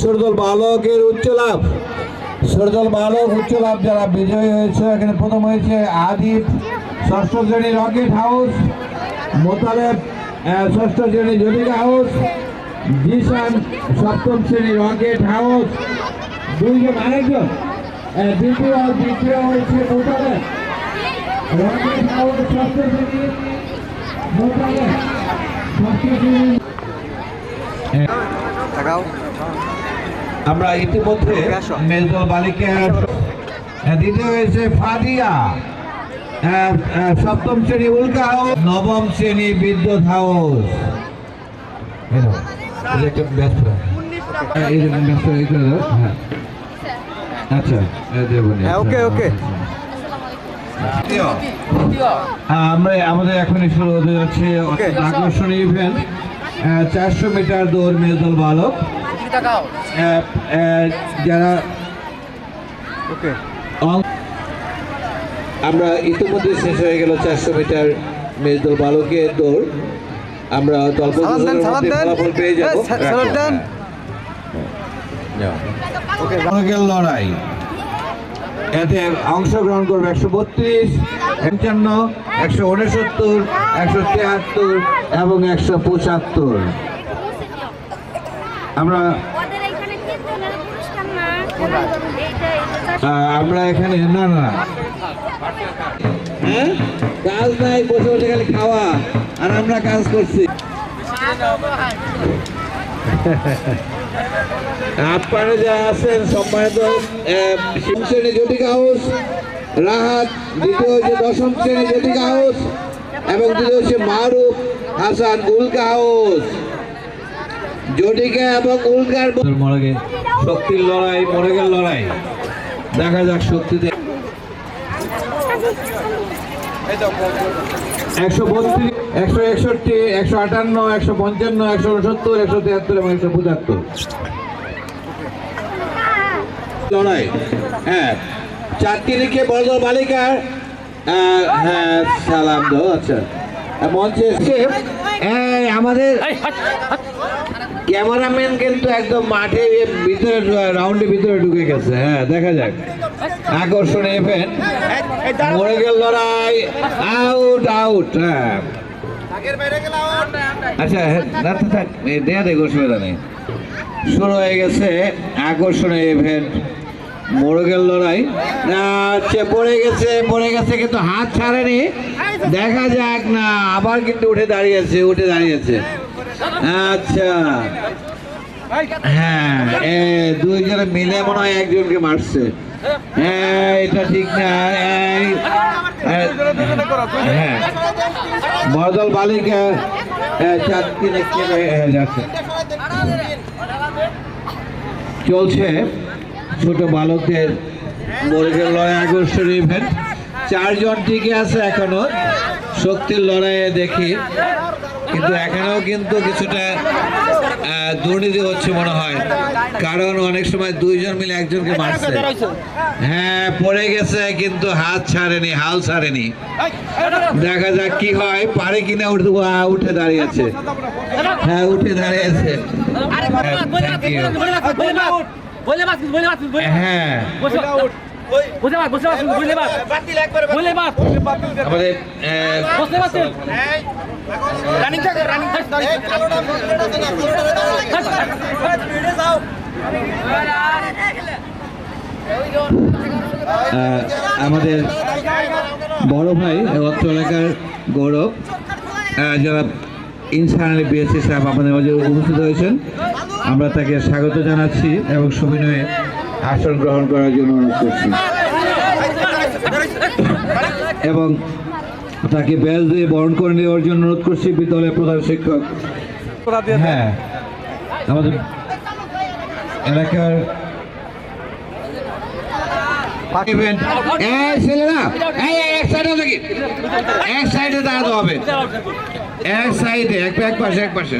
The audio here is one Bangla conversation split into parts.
ছোটদল বালকের উচ্চ লাভ, ছোটদল বালক উচ্চ লাভ যারা বিজয়ী হয়েছে, এখানে প্রথম হয়েছে আদিপ ষষ্ঠ শ্রেণী রকেট হাউস, মোতালেব ষষ্ঠ শ্রেণী জটিকা হাউস, জিসান সপ্তম শ্রেণী রকেট হাউস। দুইজন আরেকজন দ্বিতীয় হয়েছে মোতালেব রকেট হাউস ষষ্ঠ শ্রেণী, মোতালেব ষষ্ঠ শ্রেণী। আমরা ইতিমধ্যে মেজদল বালিকার দ্বিতীয় হয়েছে ফাদিয়া সপ্তম শ্রেণী উল্কা হাউস, নবম শ্রেণী বিদ্যুৎ হাউস। আচ্ছা আমরা আমাদের এখনই শুরু হতে যাচ্ছে আকর্ষণীয় ইভেন্ট 400 মিটার দৌড় মেজদল বালক। যারা আমরা ইতিমধ্যে শেষ হয়ে গেল 400 মিটার মেজদল বালকের দৌড়। আমরা ফলাফল পেয়ে যাব। লড়াই এতে অংশগ্রহণ করবে 132, 55, 169, 173 এবং 175। আমরা এখানে না হ্যাঁ কাজ নাই, বসে বসে খালি খাওয়া, আর আমরা কাজ করছি। আপনারা যারা আছেন সম্মানিত শ্রেণী জটিকা হাউস রাহাত, দ্বিতীয় হচ্ছে 10ম শ্রেণী জটিকা হাউস এবং দ্বিতীয় হচ্ছে মারুফ হাসান উল্কা হাউস। জটিকা এবং উল্কার শক্তির লড়াই, মরেগের লড়াই, দেখা যাক শক্তিতে। 132, 161, 158, 155, 169, 173 এবং 175 লড়াই। হ্যাঁ 4টি লিখে বড় বালিকার হ্যাঁ সালাম দাও। আচ্ছা মঞ্চে আমাদের ক্যামেরাম্যান কিন্তু একদম মাঠে ভিতরে রাউন্ডের ভিতরে ঢুকে গেছে। হ্যাঁ দেখা যাক আকর্ষণীয় ইভেন্ট মরেগের লড়াই। Out out. হ্যাঁ আচ্ছা থাক দেয়া দেখ অসুবিধা নেই। শুরু হয়ে গেছে আকর্ষণীয় ইভেন্ট মোরগের লড়াই। আচ্ছা পড়ে গেছে কিন্তু হাত ছাড়েনি। দেখা যাক না আবার কিন্তু উঠে দাঁড়িয়েছে। আচ্ছা হ্যাঁ দুইজনে মিলে মনে হয় একজনকে মারছে। হ্যাঁ এটা ঠিক না। হ্যাঁ বড়দল বালিকা 4-3 যাচ্ছে। চলছে ছোট বালকদের মোরগের লড়াই আকর্ষণীয় ইভেন্ট। 4 জন টিকে আছে এখনো শক্তির লড়াইয়ে দেখি, কিন্তু এখানেও কিন্তু কিছুটা দুর্নীতি হচ্ছে মনে হয়, কারণ অনেক সময় 2 জন মিলে একজনকে মারছে। হ্যাঁ পড়ে গেছে কিন্তু হাত ছাড়েনি, হাল ছাড়েনি। দেখা যাক কি হয়, পারে কিনা উঠে দাঁড়িয়েছে। হ্যাঁ উঠে দাঁড়িয়েছে। হ্যাঁ আমাদের বড় ভাই অত্র এলাকার গৌরব যারা ইনসানি বিএসসি সাহেব আমাদের মাঝে উপস্থিত হয়েছেন, আমরা তাকে স্বাগত জানাচ্ছি এবং সবিনয়ে আসন গ্রহণ করার জন্য অনুরোধ করছি এবং তাকে ব্যাজ দিয়ে বরণ করে নেওয়ার জন্য অনুরোধ করছি বিদ্যালয়ের প্রধান শিক্ষক। হ্যাঁ আমাদের এলাকার ছেলেরা এক সাইডে দাঁড়াতে হবে, এক সাইডে এক পাশে।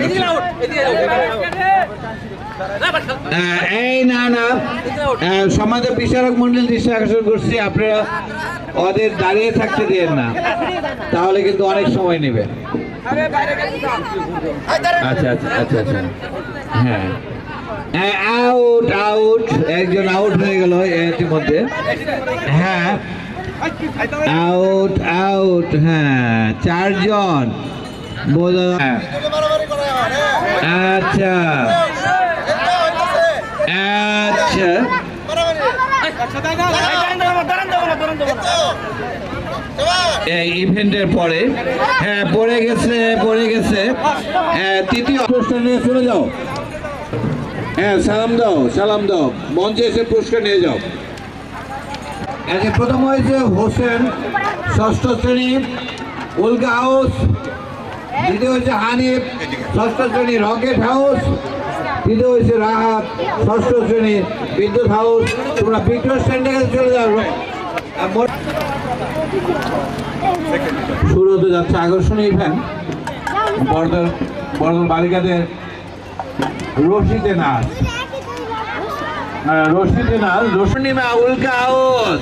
এই না সমাজ বিচারক মন্ডল দৃষ্টি আকর্ষণ করছি, আপনারা ওদের দাঁড়িয়ে থাকতে দেন না, তাহলে কিন্তু অনেক সময় নেবে। আচ্ছা হ্যাঁ আউট আউট, একজন আউট হয়ে গেল ইতিমধ্যে। হ্যাঁ আউট আউট, হ্যাঁ 4 জন বোঝা। আচ্ছা আচ্ছা, এই ইভেন্টের পরে হ্যাঁ পড়ে গেছে। তৃতীয় পুরস্কার নিয়ে চলে যাও। হ্যাঁ সালাম দাও মঞ্চে এসে পুরস্কার নিয়ে যাও। আজকে প্রথম হয়েছে হোসেন, 6ষ্ঠ শ্রেণী উলকা হাউস। দ্বিতীয় হয়েছে হানিফ, 6ষ্ঠ শ্রেণী রকেট হাউস। তৃতীয় হয়েছে রাহাত, 6ষ্ঠ শ্রেণী বিদ্যুৎ হাউস। তোমরা বিক্রয় স্ট্যান্ডের কাছে চলে যাও। শুরু হতে যাচ্ছে আকর্ষণীয় ইভেন্ট। বড়দল বালিকাদের রশিদে নাচ, রশিমা উল্কা হাউস।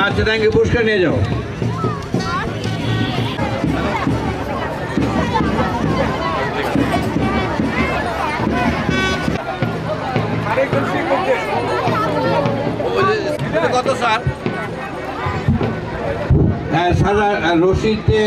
আচ্ছা থ্যাংক ইউ, পুরস্কার নিয়ে যাও। কত স্যার? হ্যাঁ স্যার রশিদে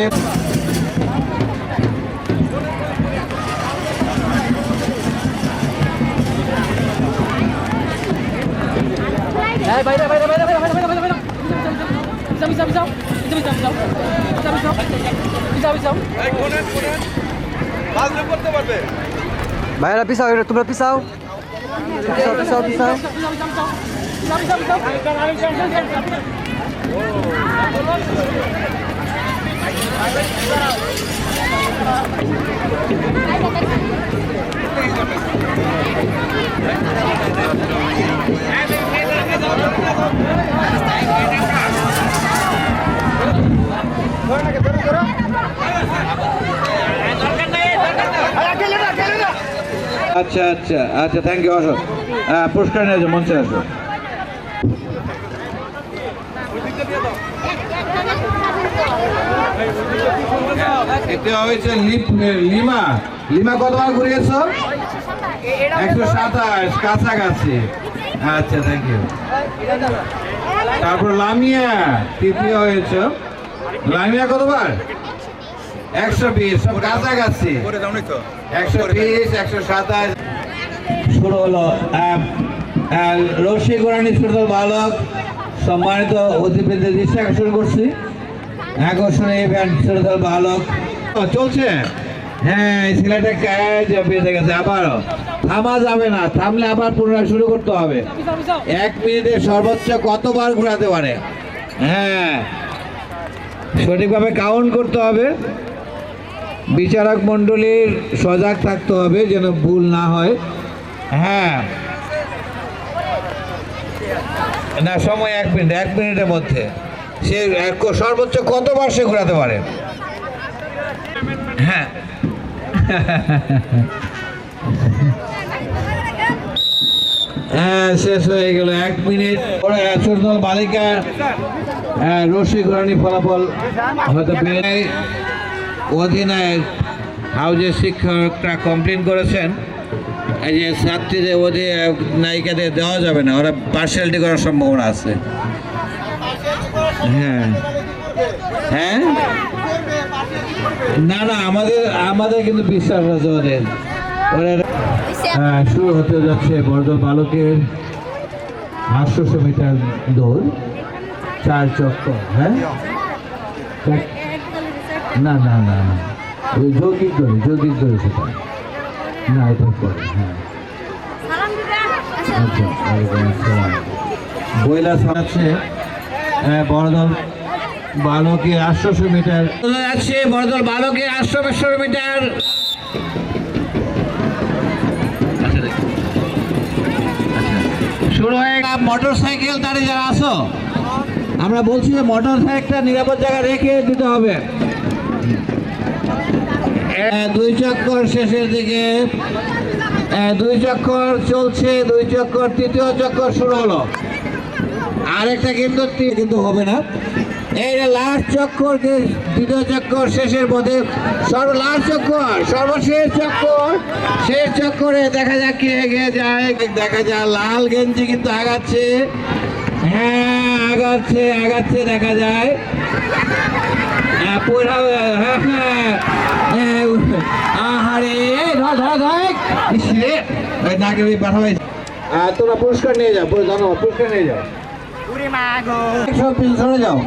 ভাইরা পিছাও, তোমরা পিছাও। আচ্ছা আচ্ছা আচ্ছা থ্যাংক ইউ, আসো পুরস্কার নিয়ে যাও, মঞ্চে আসো। এটা হয়েছে লিমা কতবার ঘুরিয়েছ? 127, কাছাকাছি। আচ্ছা থ্যাংক ইউ। তারপর লামিয়া তৃতীয় হয়েছে। লামিয়া কতবার? 120, সব কাছাকাছি। 120, 127। শুরু হলো রশি গোরানি ছোটদল বালক সম্মানিত অতিথিদের দৃষ্টি আকর্ষণ করছি। আকর্ষণীয় ইভেন্ট ছোটদল বালক চলছে। হ্যাঁ ছেলেটা কাজ বেঁধে গেছে, আবারও থামা যাবে না, থামলে আবার পুনরায় শুরু করতে হবে। 1 মিনিটে সর্বোচ্চ কতবার ঘোরাতে পারে? হ্যাঁ সঠিকভাবে কাউন্ট করতে হবে। বিচারক মণ্ডলীর সজাগ থাকতে হবে যেন ভুল না হয়। হ্যাঁ না, সময় 1 মিনিট, 1 মিনিটের মধ্যে সে সর্বোচ্চ কতবার সে ঘোরাতে পারে। হ্যাঁ হ্যাঁ শেষ হয়ে গেল 1 মিনিট। ছোটদল বালিকা রশি ঘোরানি ফলাফল হয়তো অধিনায়ক হাউজের শিক্ষকরা কমপ্লেন করেছেন এই যে ছাত্রীদের নায়িকাদের দেওয়া যাবে না, ওরা পার্সিয়ালিটি করার সম্ভাবনা আছে। হ্যাঁ হ্যাঁ না না, আমাদের কিন্তু বিশ্বাস আছে ওদের। শুরু হতে যাচ্ছে বড়দল বালকের 800 মিটার দৌড়, 4 চক্কর। হ্যাঁ না না না না, ওই যৌগিক দৌড়ে সেটা না, এটা করে। হ্যাঁ আচ্ছা বইলা শোনাচ্ছে বড়দল বালকের 800 মিটার যাচ্ছে। বড়দল বালকের 800 মিটার শুরু হয়ে মোটর সাইকেল তারে যারা আসো, আমরা বলছি যে মোটর সাইকেলটা নিরাপদ জায়গায় রেখে দিতে হবে। 2 চক্কর শেষের দিকে, 2 চক্কর চলছে, 2 চক্কর, তৃতীয় চক্কর শুরু হলো। আরেকটা কিন্তু হবে না, এই লাস্ট চক্কর, দ্বিতীয় চক্কর শেষের মধ্যে লাস্ট চক্কর, সর্বশেষ চক্কর, শেষ চক্করে দেখা যাক কে এগিয়ে যায়। দেখা যায় লাল গেঞ্জি কিন্তু আগাচ্ছে, হ্যাঁ আগাচ্ছে আগাচ্ছে দেখা যায়। তোমরা পুরস্কার নিয়ে যাও, ধন্যবাদ, পুরস্কার নিয়ে যাও, সব পিছনে যাও।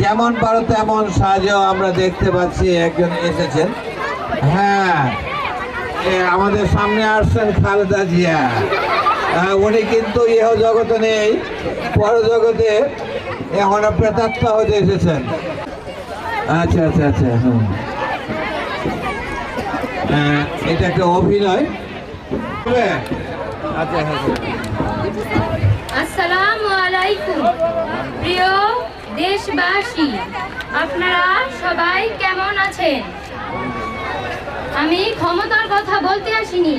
যেমন পারো তেমন সাহায্য আমরা দেখতে পাচ্ছি একজন এসেছেন। হ্যাঁ, আমাদের সামনে আসছেন খালেদা জিয়া। উনি কিন্তু ইহ জগতে নেই, পরজগতে এখন প্রেতাত্মা হতে এসেছেন। আচ্ছা আচ্ছা আচ্ছা, এটা একটা অভিনয়। আচ্ছা আসসালামু আলাইকুম প্রিয় দেশবাসী, আপনারা সবাই কেমন আছেন? আমি ক্ষমতার কথা বলতে আসিনি,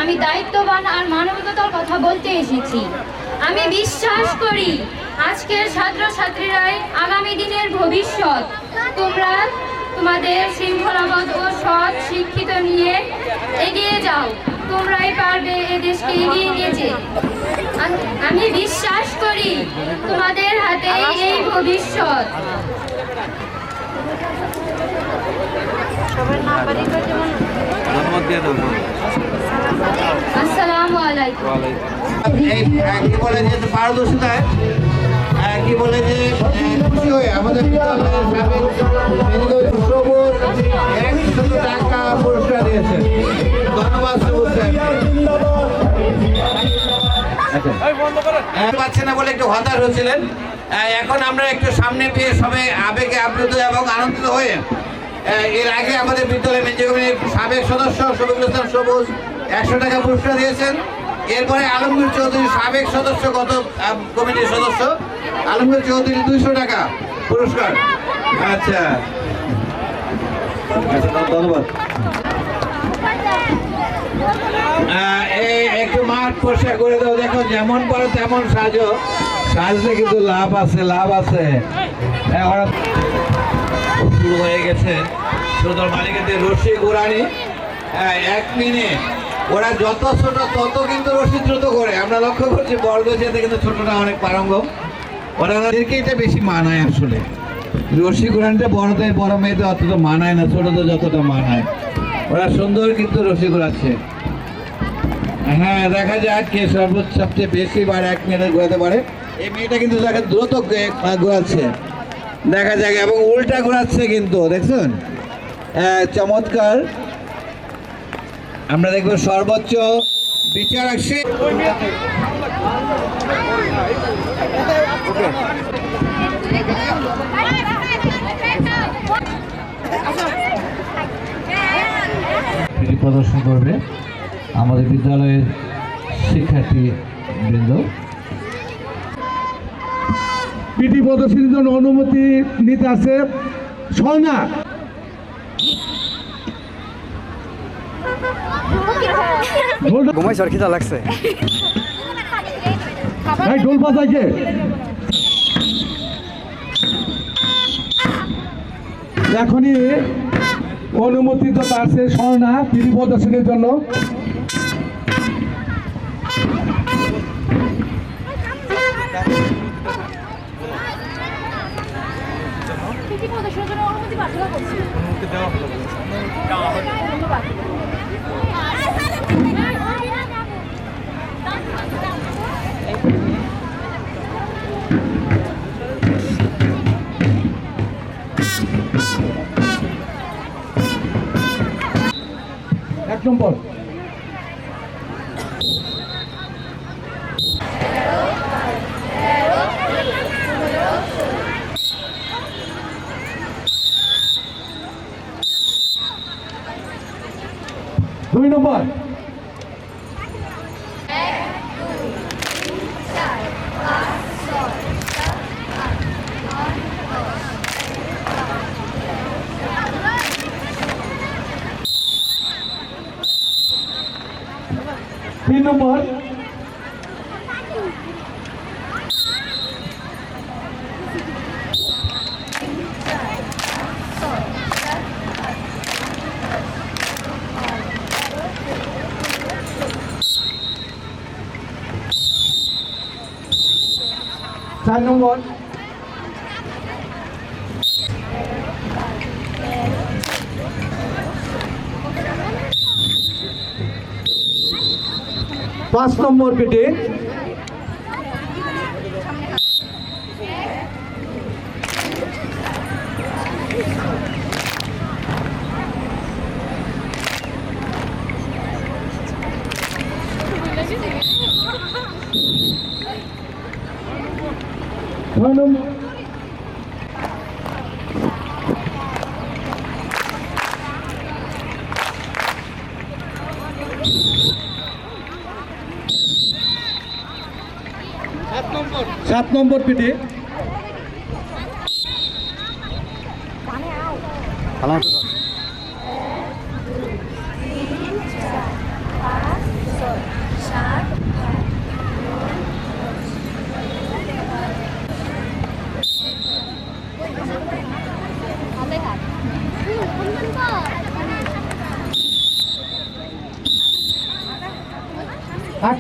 আমি দায়িত্ববান আর মানবিকতার কথা বলতে এসেছি। আমি বিশ্বাস করি আজকের ছাত্রছাত্রীরাই আগামী দিনের ভবিষ্যৎ। তোমরা তোমাদের শৃঙ্খলাবোধ ও সৎ শিক্ষিত নিয়ে এগিয়ে যাও, তোমরাই পারবে এ দেশকে এগিয়ে নিয়ে যেতে। আমি বিশ্বাস করি তোমাদের হাতে এই ভবিষ্যৎ। আসসালামু আলাইকুম। কি বলে যে পারদর্শিতায় কি বলে যে খুশি হয়ে আমাদের সবুজ 100 টাকা পুরস্কার দিয়েছেন। ধন্যবাদ সবুজ স্যার। পাচ্ছে না বলে একটু হতাশ হচ্ছিলেন। এখন আমরা একটু সামনে পেয়ে সবাই আবেগে আপ্লুত এবং আনন্দিত হয়ে, এর আগে আমাদের বিদ্যালয় মেনজি কমিটির সাবেক সদস্য শফিকুল ইসলাম সবুজ 100 টাকা পুরস্কার দিয়েছেন। এরপরে আলমগীর চৌধুরী সাবেক সদস্য, গত কমিটির সদস্য আলমগীর চৌধুরী 200 টাকা পুরস্কার। আচ্ছা ধন্যবাদ। একটু মাঠ পরিষ্কার করে দাও। দেখো যেমন পারো তেমন সাজো, সাজলে কিন্তু লাভ আছে, লাভ আছে। শুরু হয়ে গেছে সুন্দর মালিকের রশি ঘোরানি। 1 মিনিট, ওরা যত ছোট তত কিন্তু রশি দ্রুত করে। আমরা লক্ষ্য করছি বড় যেতে কিন্তু ছোটটা অনেক পারঙ্গম, ওদেরকে এটা বেশি মানায়। আসলে রশি ঘোরানিটা বড়দের, বড় মেয়েদের অতটা মানায় না, ছোটদের যতটা মানায়। ওরা সুন্দর কিন্তু রশি ঘোরাচ্ছে। হ্যাঁ, দেখা যাক কে সবচেয়ে বেশি বার 1 মিনিটে ঘোরাতে পারে। এই মেয়েটা কিন্তু দেখা দ্রুত ঘোরাচ্ছে, দেখা যাক, এবং উল্টা ঘোরাচ্ছে কিন্তু, দেখছেন? চমৎকার। আমরা দেখবো সর্বোচ্চ বিচার আসছে। প্রদর্শন করবে আমাদের বিদ্যালয়ের শিক্ষার্থী বৃন্দ। পিটি প্রদর্শনীর জন্য অনুমতি নিতে আছে স্বর্ণা। ঘুমাইছ আর খিদা লাগছে, ঢোল বাজাইকে এখনই অনুমতি তো আছে স্বর্ণা পিটি প্রদর্শনীর জন্য। এক নম্বর, দুই নম্বর, তিন নম্বর, 4 নম্বর, 5 নম্বর পেটে, 6 নম্বর, 7 নম্বর পেটে, 8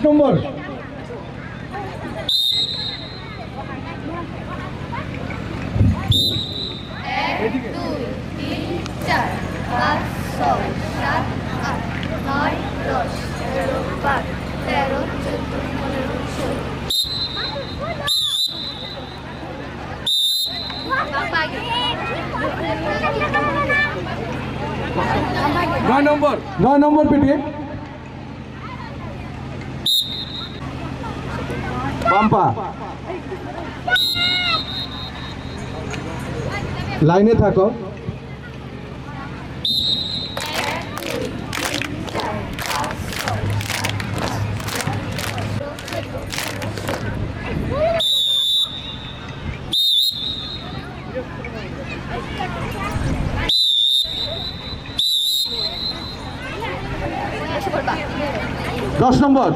নম্বর, 9 নম্বর পেটে, বাম্পা, লাইনে থাকো। 10 নম্বর,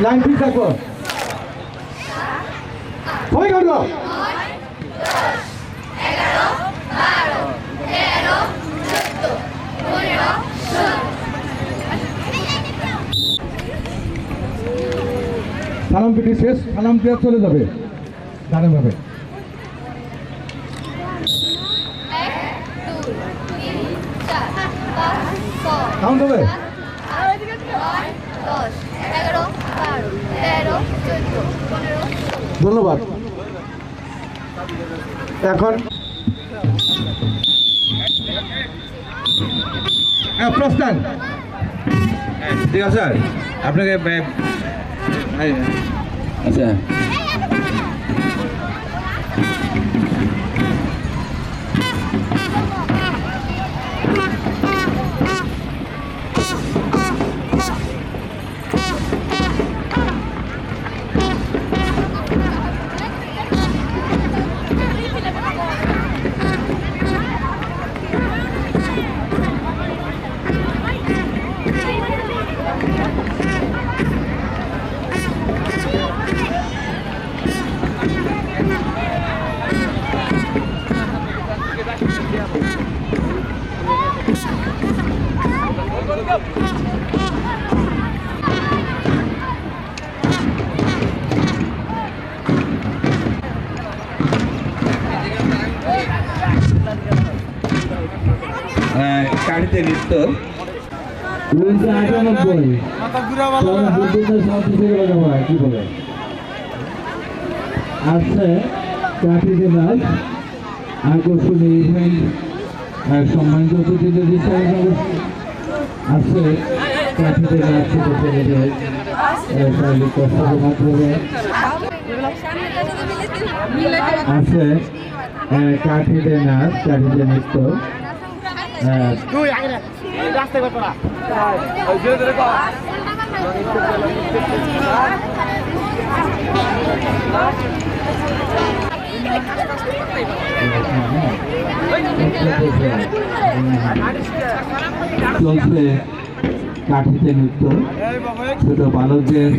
লাইন ঠিক থাকো। সবাই কাটবো। সালাম পিটি শেষ, সালাম দিয়ে চলে যাবে দাঁড়াভাবে। কাউন্ট হবে। ধন্যবাদ। এখন প্রস্থান। ঠিক আছে স্যার, আপনাকে আচ্ছা কাঠিতে নৃত্য 1998 কি বলে আসছে কাঠিতে নাচ আকর্ষণীয় ইভেন্ট সম্মানিত অতিথিদের হিসাবে আসছে কাঠিতে নাচ ছোট ছেলেদের শারীরিক কষ্টের মাধ্যমে আছে কাঠিতে নাচ কাঠিতে নৃত্য চলছে কাঠিতে নৃত্য, ছোট বালকদের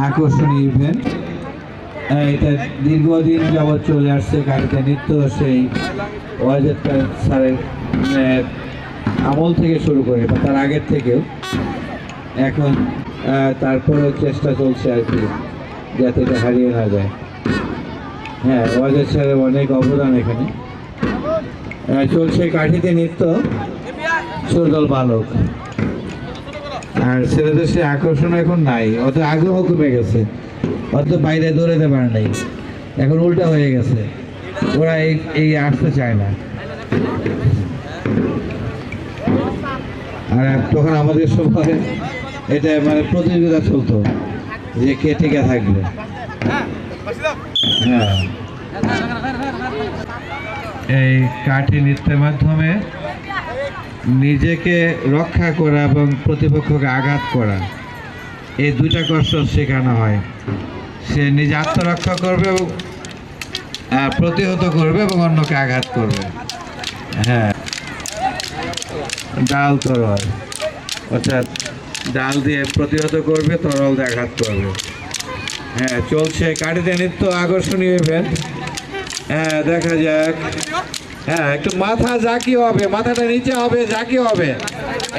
আকর্ষণীয় ইভেন্ট। এটা দীর্ঘদিন যাবৎ চলে আসছে কাঠিতে নৃত্য, সেই ওয়াজেদ স্যারের আমল থেকে শুরু করে বা তার আগের থেকেও এখন তারপরেও চেষ্টা চলছে আর কি, যাতে এটা হারিয়ে না যায়। হ্যাঁ, ওয়াজেদ স্যারের অনেক অবদান এখানে। চলছে কাঠিতে নৃত্য, ছোটদল বালক। আর ছেলেদের সে আকর্ষণ এখন নাই, অত আগ্রহ কমে গেছে, অত বাইরে দৌড়াতে পারে নাই, এখন উল্টা হয়ে গেছে, ওরা এই আসতে চায় না। আর তখন আমাদের সময় এটা মানে প্রতিযোগিতা চলতো যে কে টিকে থাকবে। হ্যাঁ, এই কাঠি নৃত্যের মাধ্যমে নিজেকে রক্ষা করা এবং প্রতিপক্ষকে আঘাত করা, এই দুইটা কৌশল শেখানো হয়। সে নিজে আত্মরক্ষা করবে এবং প্রতিহত করবে এবং অন্যকে আঘাত করবে। হ্যাঁ, ডাল তরল, অর্থাৎ ডাল দিয়ে প্রতিহত করবে, তরল দিয়ে আঘাত করবে। হ্যাঁ, চলছে কাঠিতে নৃত্য, আকর্ষণীয় ইভেন্ট। হ্যাঁ, দেখা যাক। হ্যাঁ, একটু মাথা জাকি হবে, মাথাটা নিচে হবে, জাকি হবে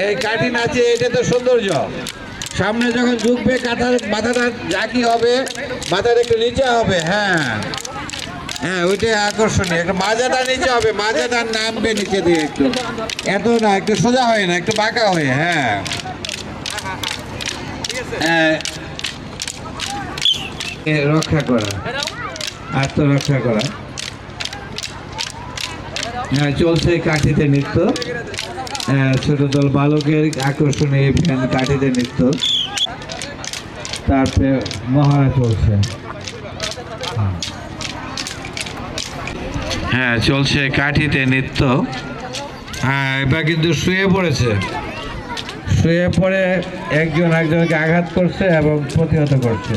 এই কাঠি নাচে, এটা তো সৌন্দর্য। সামনে যখন ঝুঁকবে মাথাটা জাকি হবে, মাথাটা একটু নিচে হবে। হ্যাঁ হ্যাঁ, ওইটাই আকর্ষণীয়। একটু মাজাটা নিচে হবে, মাজাটা নামবে নিচে দিয়ে, একটু এত না, একটু সোজা হয় না, একটু বাঁকা হয়ে। হ্যাঁ, রক্ষা করা, আত্মরক্ষা করা। হ্যাঁ, চলছে কাঠিতে নৃত্য, ছোট দল বালকের আকর্ষণীয় ইভেন্ট কাঠিতে নৃত্য। তারপরে মহড়া চলছে। হ্যাঁ, চলছে কাঠিতে নৃত্য। হ্যাঁ, এবার কিন্তু শুয়ে পড়েছে, শুয়ে পড়ে একজন একজনকে আঘাত করছে এবং প্রতিহত করছে।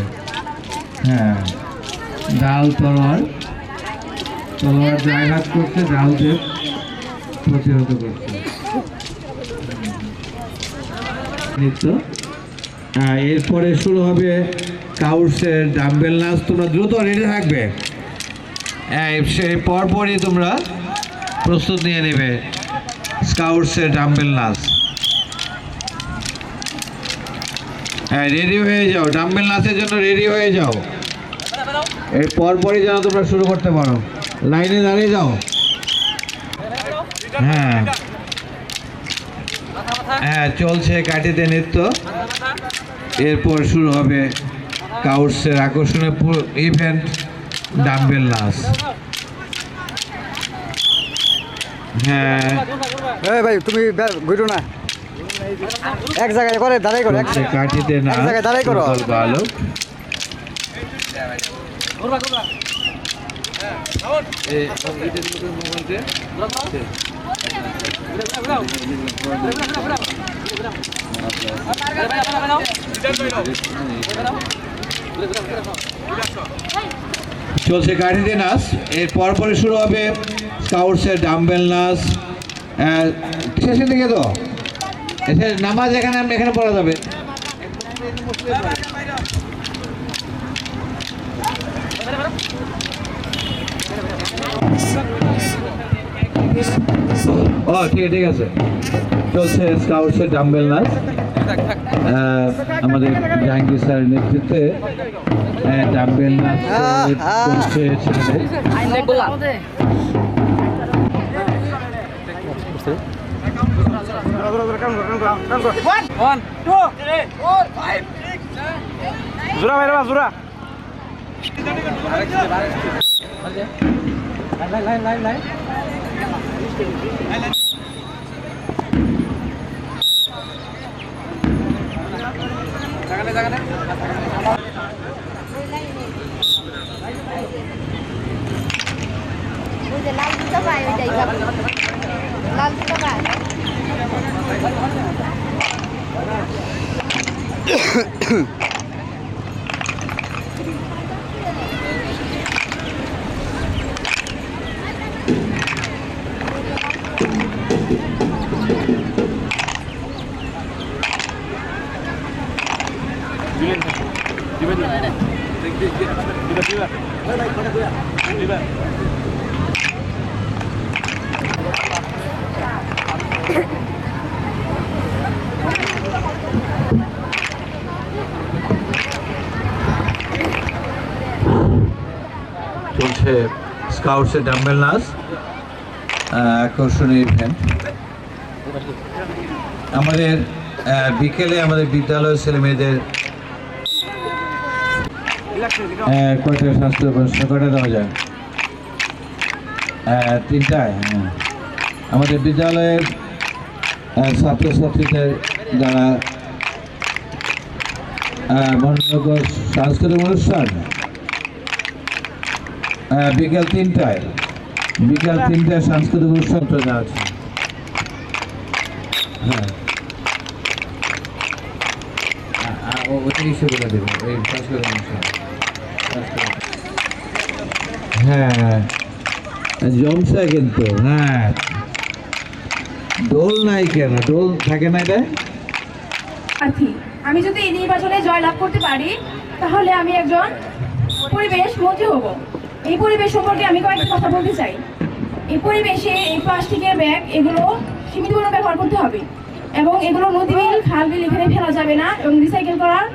হ্যাঁ, ডাল তলোয়ার দিয়ে আঘাত করছে, ডাল দিয়ে প্রতিহত করছে। নৃত্য। এরপরে শুরু হবে কাউন্সের ডাম্বেল নাচ। তোমরা দ্রুত রেডি থাকবে, সেই পরপরই তোমরা প্রস্তুত নিয়ে নেবে স্কাউটসের ডাম্বেল নাচ। হ্যাঁ, রেডি হয়ে যাও, ডাম্বেল নাচের জন্য রেডি হয়ে যাও। এর পরপরই যেন তোমরা শুরু করতে পারো, লাইনে দাঁড়িয়ে যাও। হ্যাঁ হ্যাঁ, চলছে কাঠিতে নৃত্য। এরপর শুরু হবে কাউটসের আকর্ষণীয় ইভেন্ট ডাম্বেল নাচ। হ্যাঁ ভাই, তুমি ঘুরো না, এক জায়গায় করে দাঁড়াই করো, কাঠিতে নাচ, এক জায়গায় দাঁড়াই করো। বালক। চলছে কাঠিতে নাচ। এর পরপরই শুরু হবে স্কাউটসের ডাম্বেল নাচ। শেষের দিকে তো নামাজ এখানে পড়া যাবে। ও ঠিক আছে, চলছে স্কাউটসের ডাম্বেল নাচ। আমাদের জাহাঙ্গীর স্যারের নেতৃত্বে ডাম্বেল নাচ চলছে ছেলেদের। জোড়া ভাই, জোড়া লাল জুতা পায় ওইটাই, লাল জুতা পায়। চলছে স্কাউটসের ডাম্বেল নাচ, আকর্ষণীয় ইভেন্ট। আমাদের বিকেলে আমাদের বিদ্যালয়ের ছেলে মেয়েদের কয়টা স্বাস্থ্য প্রশ্ন কয়টা দেওয়া যায়? 3টায়। হ্যাঁ, আমাদের বিদ্যালয়ের ছাত্রছাত্রীদের যারা মনোযোগ সাংস্কৃতিক অনুষ্ঠান বিকেল 3টায় সাংস্কৃতিক অনুষ্ঠান তো আছে। হ্যাঁ, ওটা ইস্যু করে দেবো এই সাংস্কৃতিক অনুষ্ঠান। হ্যাঁ, জমছে কিন্তু। হ্যাঁ, দোল নাই কেন? দোল থাকে না এটা? প্রার্থী। আমি যদি এই নির্বাচনে জয়লাভ করতে পারি তাহলে আমি একজন পরিবেশ মন্ত্রী হব। এই পরিবেশ সম্পর্কে আমি কয়েকটা কথা বলতে চাই। এই পরিবেশে এই প্লাস্টিকের ব্যাগ এগুলো সীমিতভাবে ব্যবহার করতে হবে এবং এগুলো নদী বিল খাল বিল এখানে ফেলা যাবে না এবং রিসাইকেল করার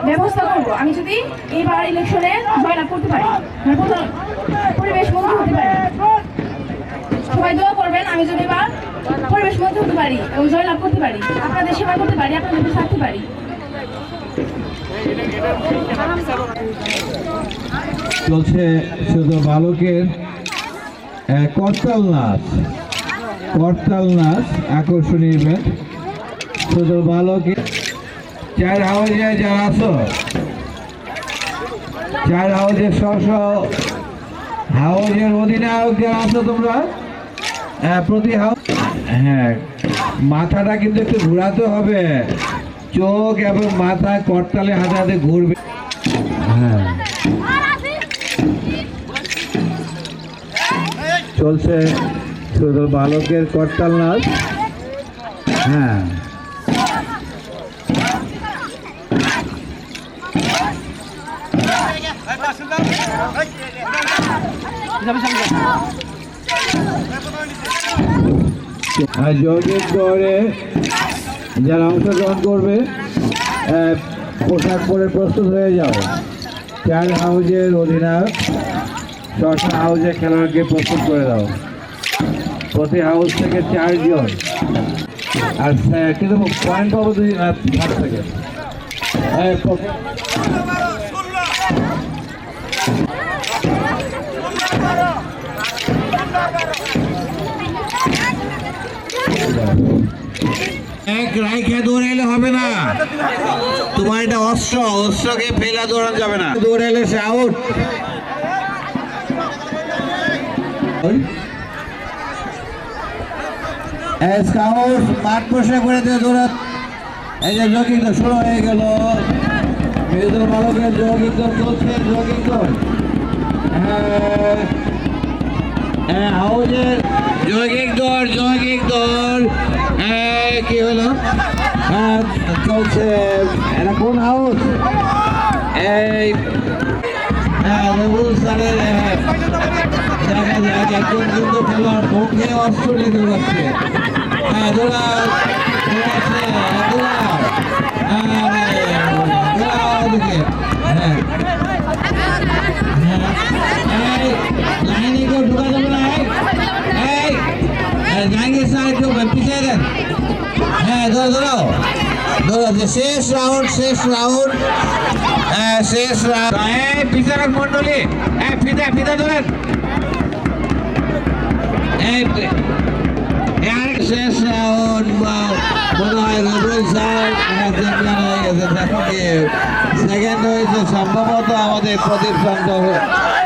ব্যবস্থা করব। আমি যদি এইবার ইলেকশনে জয়লাভ করতে পারি, আমি প্রধান পরিবেশ মন্ত্রী হতে পারি। সবাই দোয়া করবেন আমি যদি এবার পরিবেশ মন্ত্রী হতে পারি এবং জয়লাভ করতে পারি, আপনাদের সেবা করতে পারি, আপনাদের থাকতে পারি। চলছে শুধু বালকের করতাল নাচ আকর্ষণীয় ইভেন্ট। শুধু বালকের 4 হাউজে যারা আছো, 4 হাউজের হাউজের অধিনায়ক যারা আছো তোমরা, প্রতি হাউস, হ্যাঁ, মাথাটা কিন্তু একটু ঘোরাতে হবে, চোখ এবং মাথা করতালে হাতে হাতে ঘুরবে। হ্যাঁ, চলছে শুধু বালকের করতাল নাচ। হ্যাঁ, যোগের দৌড়ে যারা অংশগ্রহণ করবে পোশাক পরে প্রস্তুত হয়ে যাও। 4 হাউজের অধিনায়ক 6টা হাউজে খেলোয়াড়কে প্রস্তুত করে দাও। প্রতি হাউস থেকে 4 জন। আর কিন্তু পয়েন্ট পাবো 5 থেকে। এক রাইখে দৌড়াইলে হবে না, তোমার এটা অস্ত্রকে ফেলা দৌড়ানো যাবে না। দৌড়াইলে সে আউট। স্কাউট মাঠ পোষা করে দিয়ে দৌড়াত। এই যে জগিং শুরু হয়ে গেল, মেয়েদের বালকের জগিং চলছে। জগিং হাউজের জগিং দৌড় কি হলো? চলছে। এটা কোন হাউস? এই স্যারের দেখা যাক একজন কিন্তু খেলোয়াড় মুখে অস্ত্র নিয়ে দৌড়াচ্ছে। লাইনে কেউ ঢুকা যাবে না। পিছিয়ে দেন। হ্যাঁ, দৌড়াও। শেষ রাউন্ড। বিচারক মন্ডলী ফিতা ধরেন। শেষ রাউন্ড মনে হয় রুবেল স্যার চ্যাম্পিয়ন হয়ে গেছে। সেকেন্ড হয়েছে সম্ভবত আমাদের প্রদীপ সরকার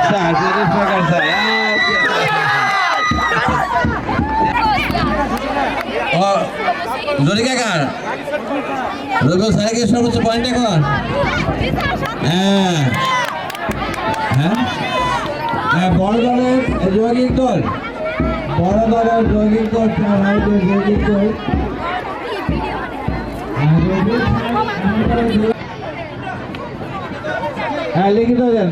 স্যার। জরিকা কার? রুবেল স্যারকে সর্বোচ্চ পয়েন্ট এখন। হ্যাঁ, বড় দলের জগিং দল বড় ধরনের জগিং করছে আমাদের জগিং করে হ্যাঁ লিখিত দেন